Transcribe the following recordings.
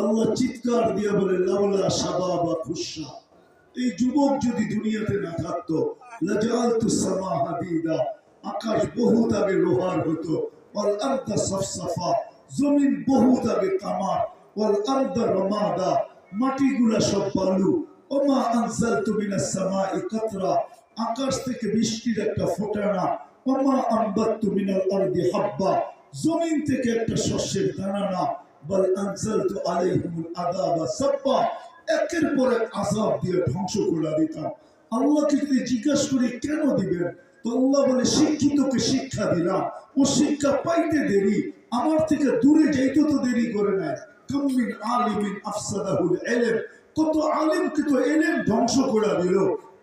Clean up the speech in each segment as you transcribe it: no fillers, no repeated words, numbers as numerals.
আল্লাহ চিৎকার দিয়ে বলে লাউলা শাবাবা খুশা, এই যুবক যদি দুনিয়াতে না থাকতো লাজালতু সামা হাদিদা, আকাশ বহুত আগে লোহার হতো, ওয়াল আরদা সাফসাফা, জমিন বহুত আগে তামার, ওয়াল আরদা রমাদা, মাটিগুলা সব বালু, ওমা আনজালতু মিনাস সামাই কাতরা, আকাশ থেকে বৃষ্টির একটা ফোঁটা না, ওমা আনবাততু মিনাল আরদি হাব্বা, জমিন থেকে একটা শস্যের দানা না, বল আনজালতু আলাইহিমুল আযাবা সাব্বা, একের পর এক আযাব দিয়ে ধ্বংস করে দিতাম। আল্লাহকে যদি জিজ্ঞাসা করি কেন দিবেন, তো আল্লাহ বলে শিক্ষিতকে শিক্ষা দিলাম, ও শিক্ষা পাইতে দেরি, আমার থেকে দূরে যাইতে তো দেরি করে নাই। কাম মিন আলিমিন আফসাদাহুল ইলম, কত আলেমকে তো ইলম ধ্বংস করে দিল।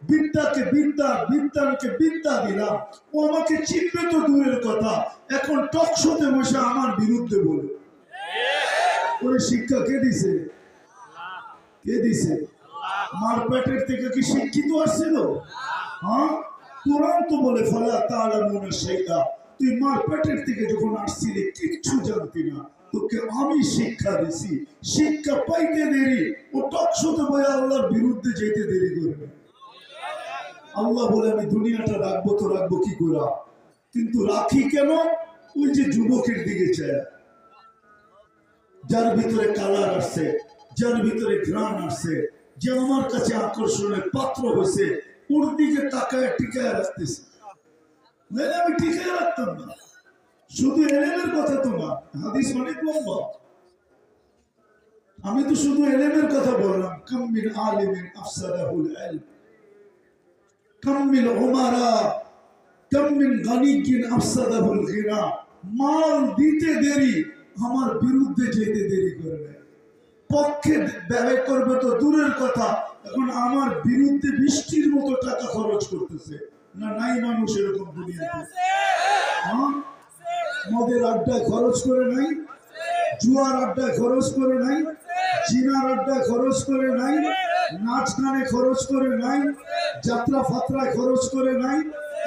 বিদ্যাকে বিদ্যা, বিদ্যানকে বিদ্যা দিলাম, ও আমাকে চিনবে তো দূরের কথা, এখন টক শোতে বসে আমার বিরুদ্ধে বলে। ওরে শিক্ষা কে দিছে? কে দিছে? মারপেটের থেকে কি শিক্ষিত আসছিল? হ্যাঁ, কোরআন তো বলে ফালা তাআলামুনা শাইআ, তুই মারপেটের থেকে যখন আসছিলি কিচ্ছু জানতি না, তোকে আমি শিক্ষা দিছি। শিক্ষা পাইতে দেরি, ও টকশোতে বয়ে আল্লাহর বিরুদ্ধে যেতে দেরি করবে। আল্লাহ বলে আমি দুনিয়াটা রাখবো তো রাখবো কি করে, কিন্তু রাখি কেন? ওই যে যুবকের দিকে চায়, যার ভিতরে কালার আসছে, যার ভিতরে ঘ্রাণ আসছে, যে আমার কাছে আকর্ষণের পাত্র হয়েছে, ওর দিকে তাকায় টিকায় রাখতেছে। আমি টিকায় রাখতাম না। শুধু এলেমের কথা তো না, হাদিস অনেক লম্বা, আমি তো শুধু এলেমের কথা বললাম। কাম্মিন আলিমিন আফসাদাহুল ইলম, কাম্মিন উমারা, কাম্মিন গানিয়্যিন আফসাদাহুল গিনা, মাল দিতে দেরি, আমার বিরুদ্ধে যেতে দেরি করবে। পক্ষে ব্যয় করবে তো দূরের কথা, এখন আমার বিরুদ্ধে বৃষ্টির মতো টাকা খরচ করতেছে না। নাই মানুষ এরকম দুনিয়াতে? মদের আড্ডায় খরচ করে নাই, জুয়ার আড্ডায় খরচ করে নাই, জিনার আড্ডায় খরচ করে নাই, নাচ গানে খরচ করে নাই, যাত্রা ফাত্রায় খরচ করে নাই,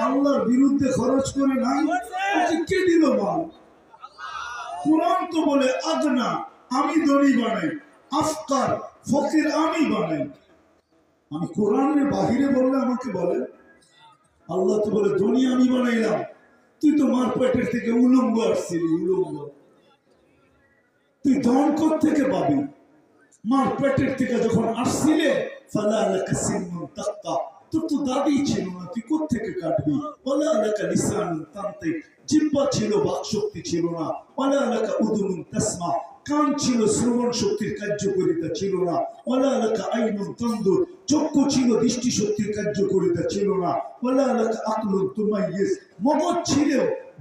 আল্লাহর বিরুদ্ধে খরচ করে নাই। ওকে কে দিল মাল? কোরআন তো বলে আগনা, আমি ধনী বানাই, আফকার ফকির আমি বানাই। আমি কোরআনের বাহিরে বললে আমাকে বলে, আল্লাহ তো বলে ধনী আমি বানাইলাম, তুই তো মার পেটের থেকে উলঙ্গ আসছিলি, উলঙ্গ। তুই ধন কোথা থেকে পাবি? মার পেটের থেকে যখন আসছিলে, ফালা লাকা সিন্নুন তাক্তা, তোর তো দাদি ছিল না, তুই কোথা থেকে কাটবি? ওয়ালা লাকা লিসানুন তানতিক, জিহ্বা ছিল, বাক শক্তি ছিল না। ওয়ালা লাকা উযুনুন তাসমা, কান ছিল, শ্রবণ শক্তির কার্যকারিতা ছিল না। ওয়ালা লাকা আইনুন তানদুর, চক্ষু ছিল, দৃষ্টি শক্তির কার্যকারিতা ছিল না। ওয়ালা লাকা আকলুন তুমাইয়িজ, মগজ ছিল,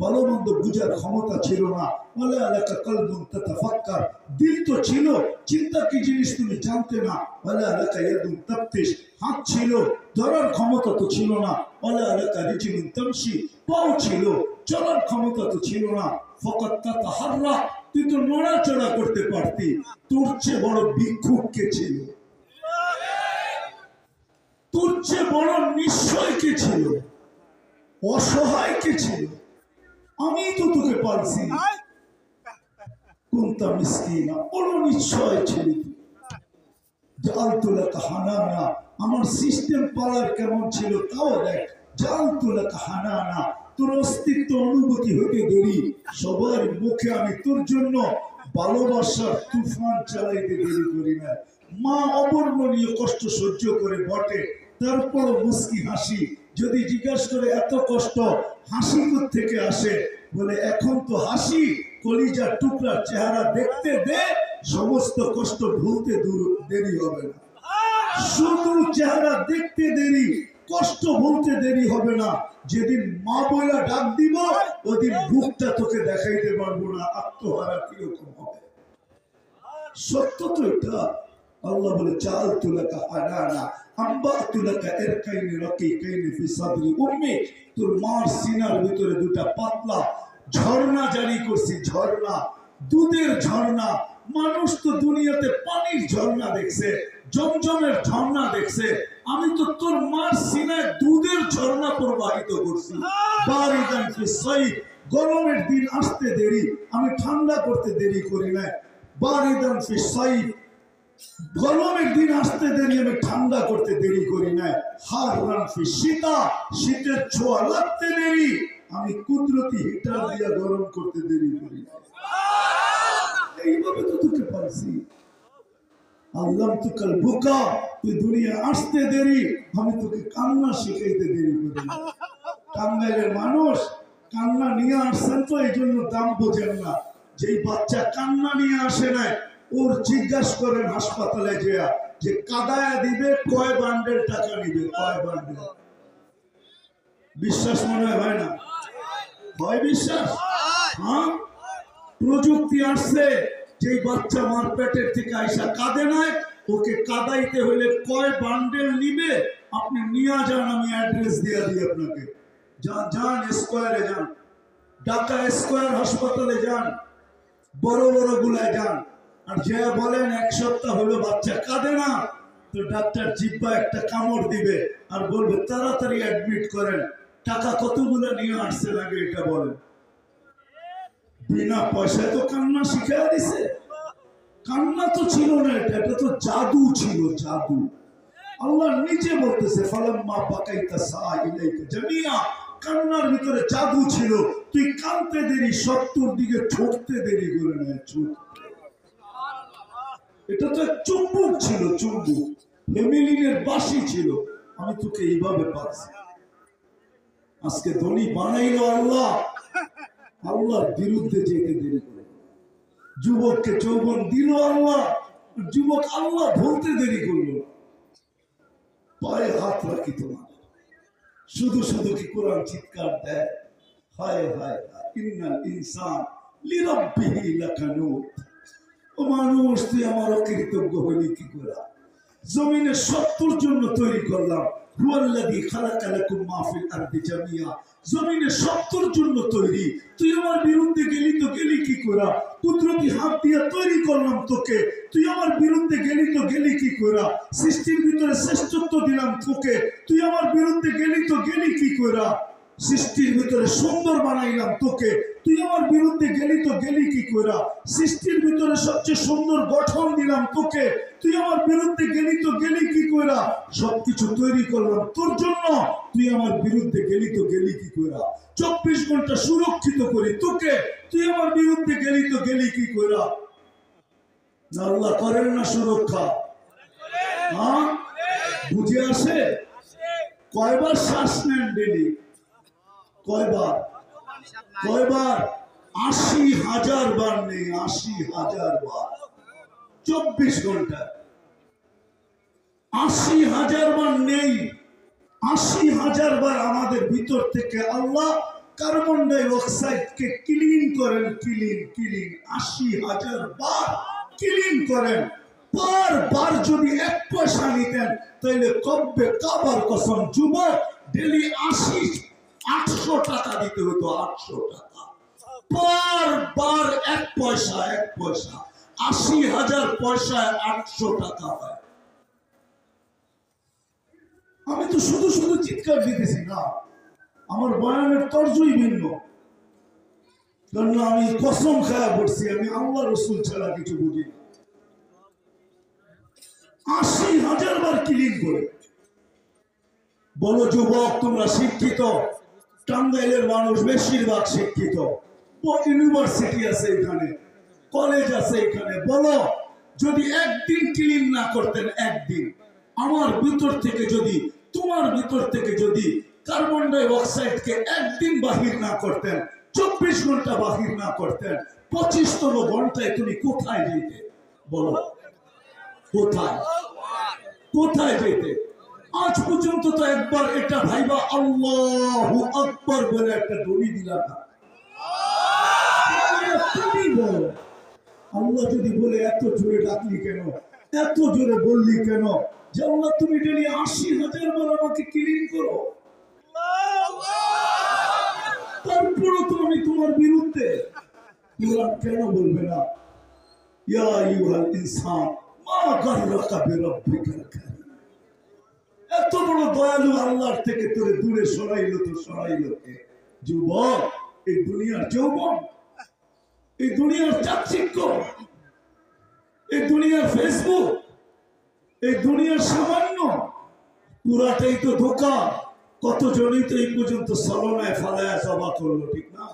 ভালো মন্দ বুঝার ক্ষমতা ছিল না। ওয়ালা লাকা কলবুন তাতাফাক্কার, দিল তো ছিল, চিন্তা কি জিনিস তুমি জানতে না। ওয়ালা লাকা ইয়াদুন তাফতিশ, হাত ছিল, ধরার ক্ষমতা তো ছিল না। ওয়ালা লাকা রিজলুন তামশি, পাও ছিল, চলার ক্ষমতা তো ছিল না। ফাকাত তাতাহাররা, তুই তো নড়াচড়া করতে পারতি। তোর চেয়ে বড় ভিক্ষুক কে ছিল? তোর চেয়ে বড় নিশ্চয় কে ছিল? অসহায় কে ছিল? আমি তো তোকে পালছি। কুনতা মিসকিনা, বড় নিশ্চয় ছিল। জাআলতু লাকা হানানা, আমার সিস্টেম পালার কেমন ছিল তাও দেখ। জাআলতু লাকা হানানা, তোর অস্তিত্ব অনুভূতি হতে দেরি, সবার মুখে আমি তোর জন্য ভালোবাসার তুফান চালাইতে দেরি করি না। মা অবর্ণনীয় কষ্ট সহ্য করে বটে, তারপর মুস্কি হাসি। যদি জিজ্ঞাসা করে এত কষ্ট হাসি থেকে আসে, বলে এখন তো হাসি, কলিজার টুকরা চেহারা দেখতে দে, সমস্ত কষ্ট ভুলতে দেরি হবে না। শুধু চেহারা দেখতে দেরি, কষ্ট বলতে দেরি হবে না। যেদিন মা বইলা ডাক দিব, ওদিন বুকটা তোকে দেখাইতে পারবো না, আত্মহারা কিরকম হবে। সত্য তো এটা। আল্লাহ বলে জাআলতু লাকা হানানা, আম্বাতু লাকা ইরকাইনি রাকিকাইনি ফি সাদরি উম্মি, তোর মার সিনার ভিতরে দুটা পাতলা ঝর্ণা জারি করছি। ঝর্ণা, দুধের ঝর্ণা। মানুষ তো দুনিয়াতে পানির ঝর্ণা দেখছে, জমজমের ঝর্ণা দেখছে, আমি তো তোর মার সিনায় দুধের ঝর্ণা প্রবাহিত করছি। বারিদান ফি সাইফ, গরমের দিন আসতে দেরি, আমি ঠান্ডা করতে দেরি করি না। বারিদান ফি সাইফ, গরমের দিন আসতে দেরি আমি ঠান্ডা করতে দেরি করি না। হাররান ফি শীতা, শীতের ছোঁয়া লাগতে দেরি আমি কুদরতি হিটার দিয়ে গরম করতে দেরি করি না। এইভাবে তো তোকে পারছি। আল্লাহ তুকাল বুকা, তুই দুনিয়া আসতে দেরি আমি তোকে কান্না শিখাইতে দেরি করি না। টাঙ্গাইলের মানুষ কান্না নিয়ে আসছেন তো এই জন্য দাম বোঝেন না। যেই বাচ্চা কান্না নিয়ে আসে নাই ওর জিজ্ঞাসা করেন হাসপাতালে যেয়া যে কাদায়া দিবে কয় বান্ডেল টাকা নিবে, কয় বান্ডেল। বিশ্বাস মনে হয় না? হয় বিশ্বাস? হ্যাঁ, প্রযুক্তি আসছে। যেই বাচ্চা মার পেটের থেকে আইসা কাঁদে নাই ওকে কাদাইতে হইলে কয় বান্ডেল নিবে আপনি নিয়ে যান, আমি অ্যাড্রেস দিয়ে দিই আপনাকে। যান যান স্কোয়ারে যান, ঢাকা স্কোয়ার হাসপাতালে যান, বড় বড় গুলায় যান। আর যে বলেন এক সপ্তাহ হলো বাচ্চা কাঁদে না, তো ডাক্তার জিব্বা একটা কামড় দিবে আর বলবে তাড়াতাড়ি অ্যাডমিট করেন। টাকা কতগুলো নিয়ে আসছেন আগে এটা বলেন। বিনা পয়সায় তো কান্না শিখে দিছে। কান্না তো ছিল না, এটা তো জাদু ছিল, জাদু। আল্লাহ নিজে বলতেছে ফালাম্মা বাকাইতা সাইলাইকা জামিয়া, কান্নার ভিতরে জাদু ছিল। তুই কাঁদতে দেরি, সত্যর দিকে ছুটতে দেরি করে না, ছুটতে। এটা তো এক চুম্বক ছিল, চুম্বক ফ্যামিলির বাসি ছিল। আমি তোকে এইভাবে পাচ্ছি। আজকে ধনী বানাইলো আল্লাহ, আল্লাহর বিরুদ্ধে যেতে দেরি করে। যুবককে যৌবন দিল আল্লাহ, যুবক আল্লাহ বলতে দেরি করলো। পায়ে হাত রাখি তোমার, শুধু শুধু কি কোরআন চিৎকার দেয় হায় হায় ইন্নাল ইনসান লিরাব্বিহি লাকানুত। ও মানুষ, তুই আমার অকৃতজ্ঞ হইলি কি করে? জমিনে সত্যর জন্য তৈরি করলাম। হুয়াল্লাযী খালাকা লাকুম মা ফিল আরদি জামিয়া, জমিনে সত্যর জন্য তৈরি। তুই আমার বিরুদ্ধে গেলি তো গেলি কি করে? কুদরতি হাত দিয়ে তৈরি করলাম তোকে, তুই আমার বিরুদ্ধে গেলি তো গেলি কি করে? সৃষ্টির ভিতরে শ্রেষ্ঠত্ব দিলাম তোকে, তুই আমার বিরুদ্ধে গেলি তো গেলি কি করে? সৃষ্টির ভিতরে সুন্দর বানাইলাম তোকে, তুই আমার বিরুদ্ধে গেলি তো গেলি কি করে? সৃষ্টির ভিতরে সবচেয়ে সুন্দর গঠন দিলাম তোকে, তুই আমার বিরুদ্ধে গেলি তো গেলি কি করে? সবকিছু তৈরি করলাম তোর জন্য, তুই আমার বিরুদ্ধে গেলি তো গেলি কি করে? 24 ঘন্টা সুরক্ষিত করি তোকে, তুই আমার বিরুদ্ধে গেলি তো গেলি কি করে? আল্লাহ করেন না সুরক্ষা? হ্যাঁ, বুঝে আসে? কয়বার শ্বাস নেন ডেলি? কয়বার? কয়বার? 80,000 বার নেই, 80,000 বার 24 ঘন্টা। 80,000 বার নেই, 80,000 বার আমাদের ভিতর থেকে আল্লাহ কার্বন ডাই অক্সাইডকে ক্লিন করেন, ক্লিন ক্লিন 80,000 বার ক্লিন করেন। বারবার যদি 1 পয়সা নিতেন তাহলে কব্বে কাবার কসম যুবক ডেলি 800 টাকা দিতে হতো, 800 টাকা। বারবার 1 পয়সা, 1 পয়সা, 80,000 পয়সায় 800 টাকা হয়। আমি তো শুধু শুধু চিৎকার দিতেছি না, আমার বয়ানের তর্জই ভিন্ন। কারণ আমি কসম খায়া পড়ছি, আমি আল্লাহ রসুল ছাড়া কিছু বুঝি না। 80,000 বার ক্লিন করে। বলো যুবক, তোমরা শিক্ষিত, টাঙ্গাইলের মানুষ বেশিরভাগ শিক্ষিত, ইউনিভার্সিটি আছে এখানে, কলেজ আছে এখানে। বলো, যদি একদিন ক্লিন না করতেন, একদিন আমার ভিতর থেকে যদি, তোমার ভিতর থেকে যদি কার্বন ডাই অক্সাইডকে একদিন বাহির না করতেন, 24 ঘন্টা বাহির না করতেন, 25তম ঘন্টায় তুমি কোথায় যেতে? বলো কোথায়? কোথায় যেতে? আজ পর্যন্ত তো একবার এটা ভাইবা আল্লাহু আকবার বলে একটা দড়ি দিলাম না। তুমি বলো, আল্লাহ যদি বলে এত জোরে ডাকলি কেন, এত জোরে বললি কেন যে আল্লাহ তুমি ডেলি 80,000 বার আমাকে ক্লিন করো, তারপরও তো আমি তোমার বিরুদ্ধে। কোরআন কেন বলবে না ইয়া আইয়ুহাল ইনসান মা গাররাকা বিরাব্বিকাল কারীম? এত বড় দয়ালু আল্লাহর থেকে তোরে দূরে সরাইলো তো সরাইলো কে? যুবক, এই দুনিয়ার যৌবন, এই দুনিয়ার চাকচিক্য, এই দুনিয়ার ফেসবুক, এই দুনিয়ার সামান্য পুরাটাই তো ধোকা। কতজনই তো এই পর্যন্ত সলনায় ফালায় জবা করলো, ঠিক না?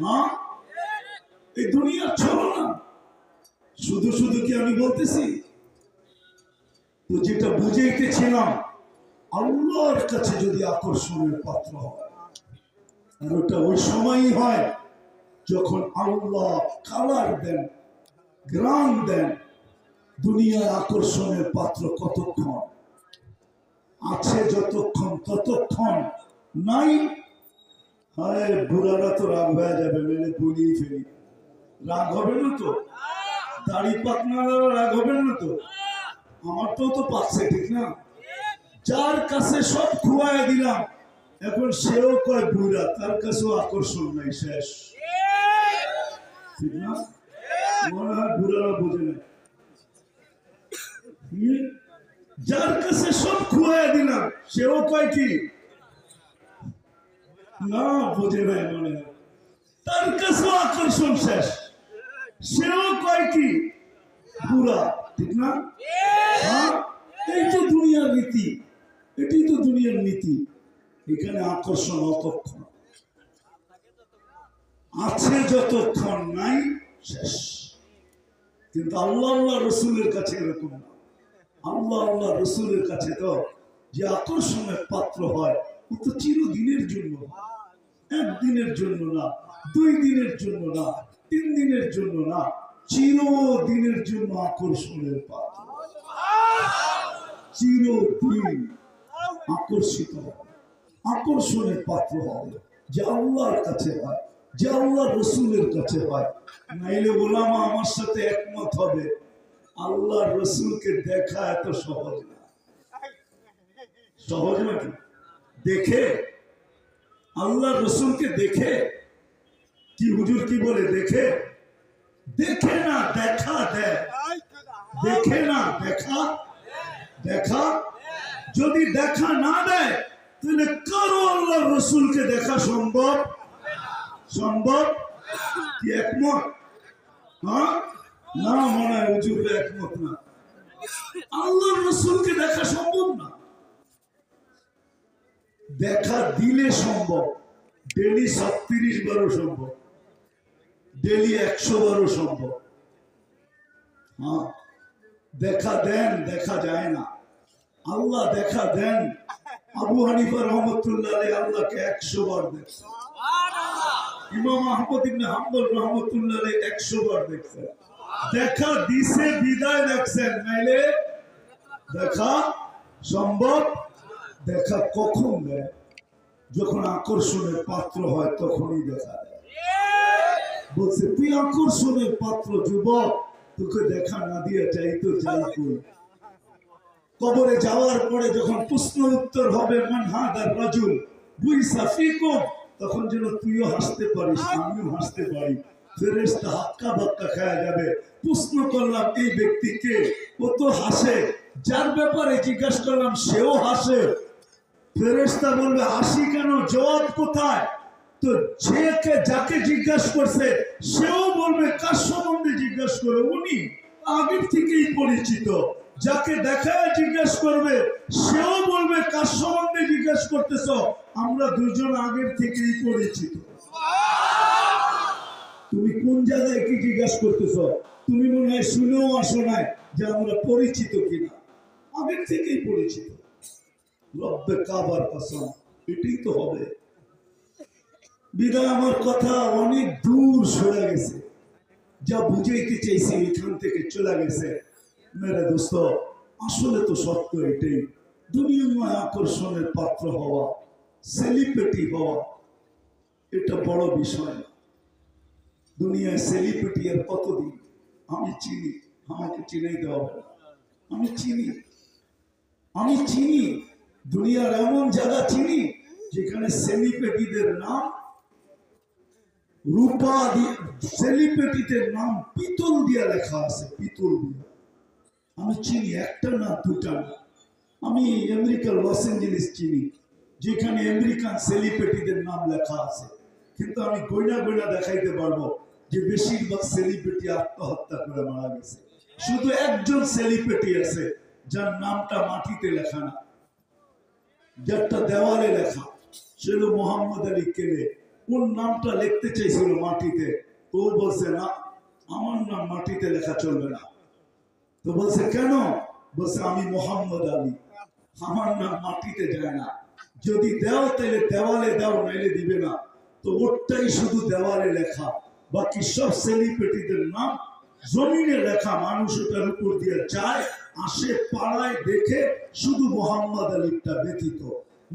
হ্যাঁ, এই দুনিয়ার ছলনা। শুধু শুধু কি আমি বলতেছি? তো যেটা বুঝাইতেছিলাম, আল্লাহর কাছে যদি আকর্ষণের পাত্র হয়, আর ওটা ওই সময়ই হয় যখন আল্লাহ কালার দেন, গ্রাম দেন। দুনিয়ার আকর্ষণের পাত্র কতক্ষণ আছে? যতক্ষণ ততক্ষণ নাই। হায়, বুড়ারা তো রাগ হয়ে যাবে, মেনে বলিয়ে ফেলি। রাগ হবে না তো? দাড়ি পাকনারা রাগ হবেন না তো? আমার তো পাচ্ছে, ঠিক না? যার কাছে সব খুয়াই দিলাম, এখন সেও কয় বুড়া, তার কাছেও আকর্ষণ নাই, শেষ। ঠিক না? মনে হয় বুড়ারা বোঝে না। যার কাছে সব খুয়াই দিলাম, সেও কয় কি না, বোঝে নাই মনে হয়। তার কাছেও আকর্ষণ শেষ, সেও কয় কি বুড়া, ঠিক না? হ্যাঁ, এই তো দুনিয়ার রীতি, এটাই তো দুনিয়ার নীতি। এখানে আকর্ষণ অতক্ষণ আছে যতক্ষণ নাই, শেষ। কিন্তু আল্লাহ আল্লাহ রসুলের কাছে এরকম না। আল্লাহ আল্লাহ রসুলের কাছে তো যে আকর্ষণের পাত্র হয়, ও তো চিরদিনের জন্য, একদিনের জন্য না, 2 দিনের জন্য না, 3 দিনের জন্য না, চিরদিনের জন্য আকর্ষণের পাত্র। চিরদিন আকর্ষিত হবে, আকর্ষণের পাত্র হবে, যে আল্লাহর কাছে হয়, যে আল্লাহ রসুলের কাছে হয়। নাইলে ওলামা আমার সাথে একমত হবে, আল্লাহ রসুলকে দেখা এত সহজ না। সহজ নাকি? দেখে আল্লাহ রসুলকে দেখে কি হুজুর কি বলে? দেখে দেখে না, দেখা দেয়। দেখে না, দেখা দেখা। যদি দেখা না দেয়, তাহলে কারো আল্লাহ রসুলকে দেখা সম্ভব? সম্ভব কি? একমত? হ্যাঁ না, মনে হয় হুজুর একমত না। আল্লাহ রসুলকে দেখা সম্ভব না। দেখা দিলে সম্ভব, ডেলি 36 বারও সম্ভব, ডেলি 100 বারও সম্ভব। হ্যাঁ, দেখা দেন, দেখা যায় না। আল্লাহ দেখা দেন। আবু হানিফা রহমতুল্লাহ আলাইহি আল্লাহকে 100 বার দেখছেন। ইমাম আহমদ ইবনে হাম্বল রহমতুল্লাহ আলাইহি 100 বার দেখছেন। দেখা দিছে বিদায় দেখছেন, নাইলে দেখা সম্ভব। দেখা কখন দেয়? যখন আকর্ষণের পাত্র হয়, তখনই দেখা দেয়। বলছে তুই আকর্ষণের পাত্র যুবক, তোকে দেখা না দিয়ে চাইতো যাই কই। কবরে যাওয়ার পরে যখন প্রশ্ন উত্তর হবে মান হাদার রাজুল বুইসা ফিকুম, তখন যেন তুইও হাসতে পারিস, আমিও হাসতে পারি। ফেরেশতা হাক্কা বাক্কা খায়া যাবে। প্রশ্ন করলাম এই ব্যক্তিকে, ও তো হাসে। যার ব্যাপারে জিজ্ঞাসা করলাম সেও হাসে। ফেরেশতা বলবে হাসি কেন, জবাব কোথায়? তো যাকে জিজ্ঞাসা করছে সেও বলবে কার সম্বন্ধে জিজ্ঞাসা করে, উনি আগের থেকেই পরিচিত। যাকে দেখায় জিজ্ঞাসা করবে সেও বলবে কার সম্বন্ধে জিজ্ঞাসা করতেছ, আমরা দুজন আগের থেকেই পরিচিত। তুমি কোন জায়গায় কি জিজ্ঞাসা করতেছ? তুমি মনে হয় শুনেও আসো নাই যে আমরা পরিচিত কিনা। আগের থেকেই পরিচিত। রব্বে কাবার কসম, এটাই তো হবে। বিদায় আমার কথা অনেক দূর সরে গেছে, যা বুঝাইতে চাইছি এখান থেকে চলে গেছে। মেরে দোস্ত, আসলে তো সত্য এটাই। দুনিয়াময় আকর্ষণের পাত্র হওয়া, সেলিব্রিটি হওয়া, এটা বড় বিষয় না। দুনিয়ায় সেলিব্রিটি আর কতদিন? আমি চিনি, আমাকে চিনাই দেওয়া হবে না। আমি চিনি, আমি চিনি দুনিয়ার এমন জায়গা চিনি যেখানে সেলিব্রিটিদের নাম রূপা দিয়ে, সেলিব্রিটিদের নাম পিতল দিয়ে লেখা আছে, পিতল দিয়ে। আমি চিনি, একটা না দুটা না। আমি আমেরিকার লস এঞ্জেলিস চিনি, যেখানে আমেরিকান সেলিব্রিটিদের নাম লেখা আছে। কিন্তু আমি গয়না গয়না দেখাইতে পারবো যে বেশিরভাগ সেলিব্রিটি আত্মহত্যা করে মারা গেছে। শুধু একজন সেলিব্রিটি আছে যার নামটা মাটিতে লেখা না, যারটা দেওয়ালে লেখা, সে হলো মোহাম্মদ আলী কেলে। কোন নামটা লিখতে চাইছিল মাটিতে, তো বলছে না, আমার নাম মাটিতে লেখা চলবে না। তো বলছে কেন? বলছে আমি মোহাম্মদ আলী, আমার নাম মাটিতে যায় না। যদি দাও তাহলে দেওয়ালে দাও, নাইলে দিবে না। তো ওটাই শুধু দেওয়ালে লেখা, বাকি সব সেলিব্রিটিদের নাম জমিনে লেখা। মানুষ ওটার উপর দিয়ে যায়, আসে, পাড়ায়, দেখে, শুধু মোহাম্মদ আলীটা ব্যতীত।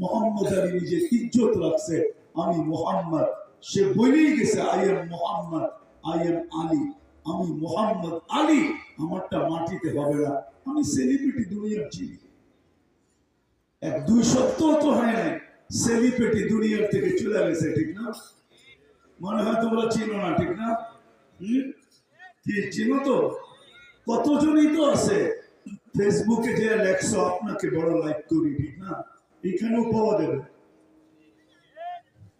মোহাম্মদ আলী নিজের ইজ্জত রাখছে, আমি মোহাম্মদ। সে বলেই গেছে I am Mohammad, I am Ali, আমি মোহাম্মদ আলী, আমারটা মাটিতে হবে না। আমি সেলিব্রিটি দুনিয়ার চিনি। 1-2 সপ্তাহ তো হয় নাই সেলিব্রিটি দুনিয়ার থেকে চলে গেছে, ঠিক না? মনে হয় তোমরা চিনো না, ঠিক না? কি চিনো তো? কতজনই তো আছে ফেসবুকে যে লেখছো আপনাকে বড় লাইক করি, ঠিক না? এখানেও পাওয়া যাবে।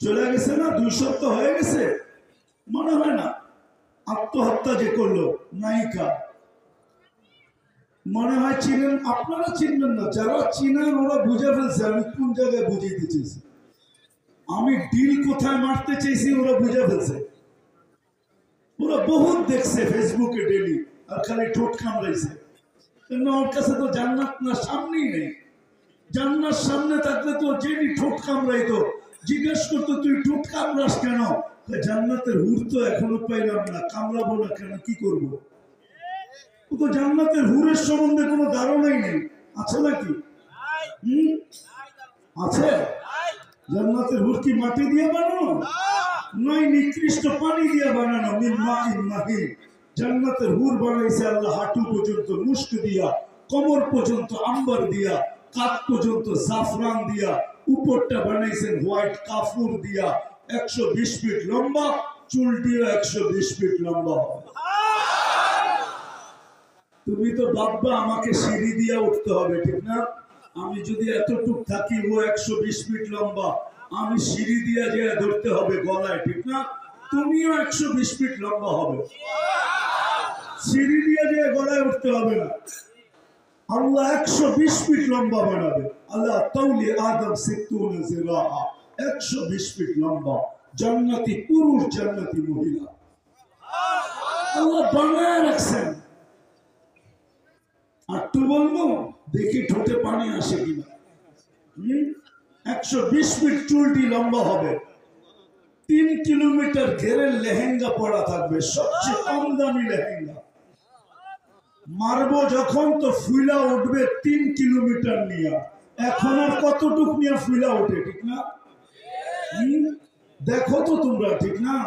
চলে গেছে না, 2 সপ্তাহ হয়ে গেছে। মনে হয় না আত্মহত্যা যে করলো নায়িকা, মনে হয় চিনেন, আপনারা চিনবেন না। যারা চিনেন ওরা বুঝে ফেলছে আমি কোন জায়গায় বুঝিয়ে দিতেছি, আমি ডিল কোথায় মারতে চাইছি ওরা বুঝে ফেলছে। ওরা বহুত দেখছে ফেসবুকে ডেলি, আর খালি ঠোঁট কামড়াইছে। ওর কাছে তো জান্নাত না সামনেই নেই। জান্নাত সামনে থাকলে তো যেনি ঠোঁট কামড়াইতো, জিজ্ঞেস করতো তুই ঠোঁট কামড়াস কেন? জান্নাতের হুর তো এখনো পাইলাম না, কামড়াবো না কেন, কি করবো? ও তো জান্নাতের হুরের সম্বন্ধে কোনো ধারণাই নেই। আছে নাকি? আছে? জান্নাতের হুর কি মাটি দিয়ে বানানো? নয়, নিকৃষ্ট পানি দিয়ে বানানো। জান্নাতের হুর বানাইছে আল্লাহ হাঁটু পর্যন্ত মুস্ক দিয়া, কোমর পর্যন্ত আম্বার দিয়া, কাঁধ পর্যন্ত জাফরান দিয়া, উপরটা বানাইছেন হোয়াইট কাফুর দিয়া। 120 ফিট লম্বা, চুল দিয়ে 120 ফিট লম্বা হবে। তুমি তো ভাববা আমাকে সিঁড়ি দিয়ে উঠতে হবে, ঠিক না? আমি যদি এতটুক থাকি, ও 120 ফিট লম্বা, আমি সিঁড়ি দিয়ে যে ধরতে হবে গলায়, ঠিক না? তুমিও 120 ফিট লম্বা হবে, সিঁড়ি দিয়ে যে গলায় উঠতে হবে না। আল্লাহ 120 ফিট লম্বা বানাবে। আল্লাহ তাওলি আদম 60 জিরাআ, 120 ফিট লম্বা, জান্নাতি পুরুষ, জান্নাতি মহিলা আল্লাহ বানায় রাখছেন। আর তো বলবো দেখি ঠোঁটে পানি আসে কিনা। 120 ফিট চুলটি লম্বা হবে, 3 কিলোমিটার ঘেরের লেহেঙ্গা পরা থাকবে, সবচেয়ে কম দামি লেহেঙ্গা। মারবো যখন তো ফুইলা উঠবে 3 কিলোমিটার নিয়ে। এখন আর কতটুক নিয়ে ফুইলা ওঠে, ঠিক না? দেখো তো তোমরা, ঠিক না?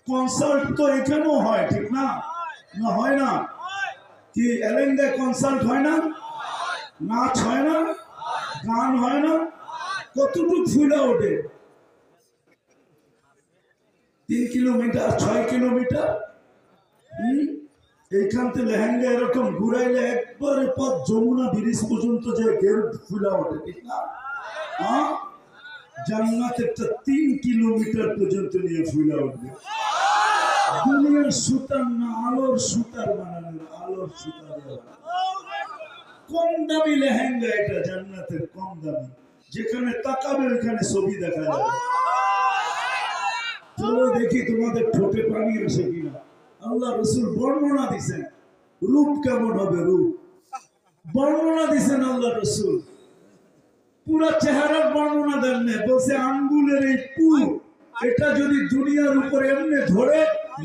কনসার্ট তো এখানেও হয়, ঠিক না? না হয় না? কি এলেঙ্গায় কনসার্ট হয় না? নাচ হয় না? গান হয় না? কতটুক ফুইলা ওঠে? 3 কিলোমিটার, 6 কিলোমিটার। এইখান থেকে লেহেঙ্গা এরকম ঘুরাইলে একবারে পথ যমুনা ব্রিজ পর্যন্ত যে গের ফুলা ওঠে, ঠিক না? জান্নাতেরটা 3 কিলোমিটার পর্যন্ত নিয়ে ফুলা উঠবে। দুনিয়ার সুতার না, আলোর সুতার বানানো, আলোর সুতার। কম দামি লেহেঙ্গা এটা, জান্নাতের কম দামি। যেখানে তাকাবে ওইখানে ছবি দেখা যাবে। চলো দেখি তোমাদের ঠোঁটে পানি আসে কিনা। আল্লাহ রসুল বর্ণনা দিছেন রূপ কেমন হবে, রূপ বর্ণনা দিছেন আল্লাহ রসুল। পুরা চেহারার বর্ণনা দেন না, বলছে আঙ্গুলের এই পুর, এটা যদি দুনিয়ার উপরে এমনি ধরে,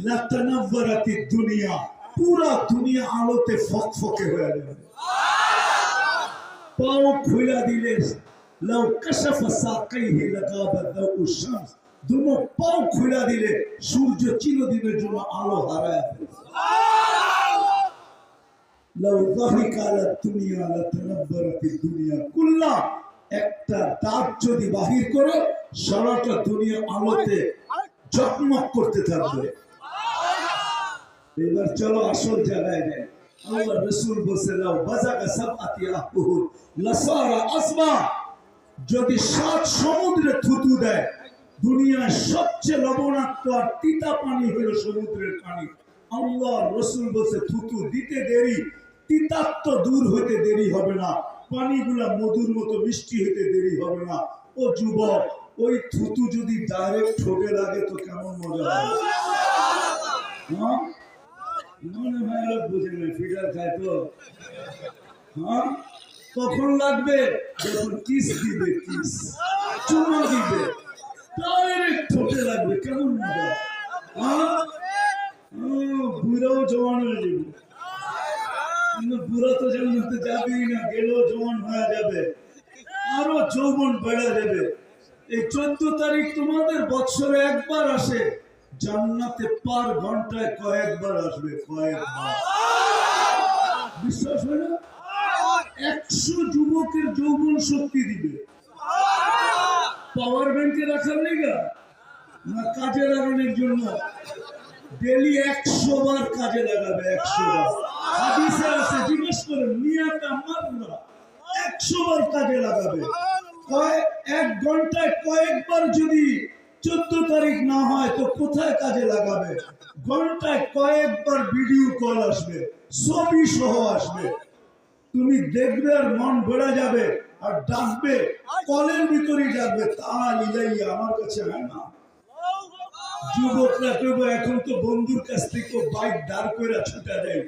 লাতানাওয়ারাতি দুনিয়া, পুরা দুনিয়া আলোতে ফকফকে হয়ে যাবে। পাও খুলে দিলে লাউ কাশাফা সাকাইহি লাগাবা দাউ শামস, দুনো পাও খুলে দিলে সূর্য চিরদিনের জন্য আলো হারায় ফেলবে। লাউ যাহিকা আলা দুনিয়া লাতানাওয়ারাতি দুনিয়া কুল্লা, একটা দাঁত যদি বাহির করে সারাটা দুনিয়া আলোতে ঝকমক করতে থাকবে। এবার চলো আসল জায়গায় যাই। আল্লাহ রাসূল বলেছেন লাউ বাজাকা সাবআতি আহবুর লাসারা আসবা, যদি 7 সমুদ্রে থুতু দেয়, দুনিয়ার সবচেয়ে লবণাক্ত আর তিতা পানি হলো সমুদ্রের পানি। আল্লাহ রসুল বলছে থুতু দিতে দেরি, তিতাত্ম দূর হইতে দেরি হবে না, পানিগুলা মধুর মতো মিষ্টি হইতে দেরি হবে না। ও যুবক, ওই থুতু যদি ডাইরেক্ট ঠোঁটে লাগে তো কেমন মজা হবে? হ্যাঁ, মনে হয় লোক বুঝে না, ফিডার খায় তো। হ্যাঁ, কখন লাগবে? যখন কিস দিবে, কিস চুমা দিবে, ডাইরেক্ট ঠোঁটে লাগবে, কেমন মজা। হ্যাঁ, বুড়াও জওয়ান হয়ে যাবে, কিন্তু বুড়া তো জান্নাতে যাবেই না, গেলেও জওয়ান হয়ে যাবে, আরো যৌবন বেড়ে যাবে। এই 14 তারিখ তোমাদের বছরে একবার আসে, জান্নাতে পার ঘন্টায় কয়েকবার আসবে, কয়েকবার। বিশ্বাস হয় না? 100 যুবকের যৌবন শক্তি দিবে। পাওয়ার ব্যাংকে রাখার লেগা না কাজে লাগানোর জন্য? ডেলি 100 বার কাজে লাগাবে, 100 বার। হাদিসে আছে, জিজ্ঞেস করেন মিয়াটা মাররা, 100 বার কাজে লাগাবে। এক ঘন্টায় কয়েকবার যদি 14 তারিখ না হয় তো কোথায় কাজে লাগাবে? ঘন্টায় কয়েকবার ভিডিও কল আসবে, ছবি সহ আসবে, তুমি দেখবে আর মন ভরে যাবে, আর ডাকবে, কলের ভিতরেই ডাকবে, তাল ইলাইয়া, আমার কাছে হয় না। যুবকরা কেউ এখন তো বন্ধুর কাছ থেকে বাইক দাঁড় করে ছুটা দেয়,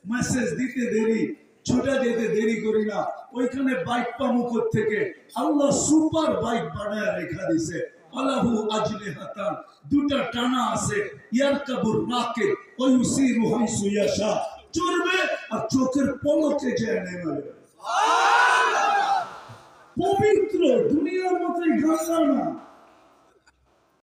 মেসেজ দিতে দেরি, ছুটা যেতে দেরি করি না। ওইখানে বাইক পাবো থেকে? আল্লাহ সুপার বাইক বানায় রেখা দিছে, আলাহু আজনিহাতান, দুটা টানা আছে, ইয়ারকাবুর রাকিব ওয়া ইউসিরু হাইসু ইয়াশা, চড়বে আর চোখের পলকে যায় নেমে যাবে। পবিত্র দুনিয়ার মতোই গাঙ্গা না।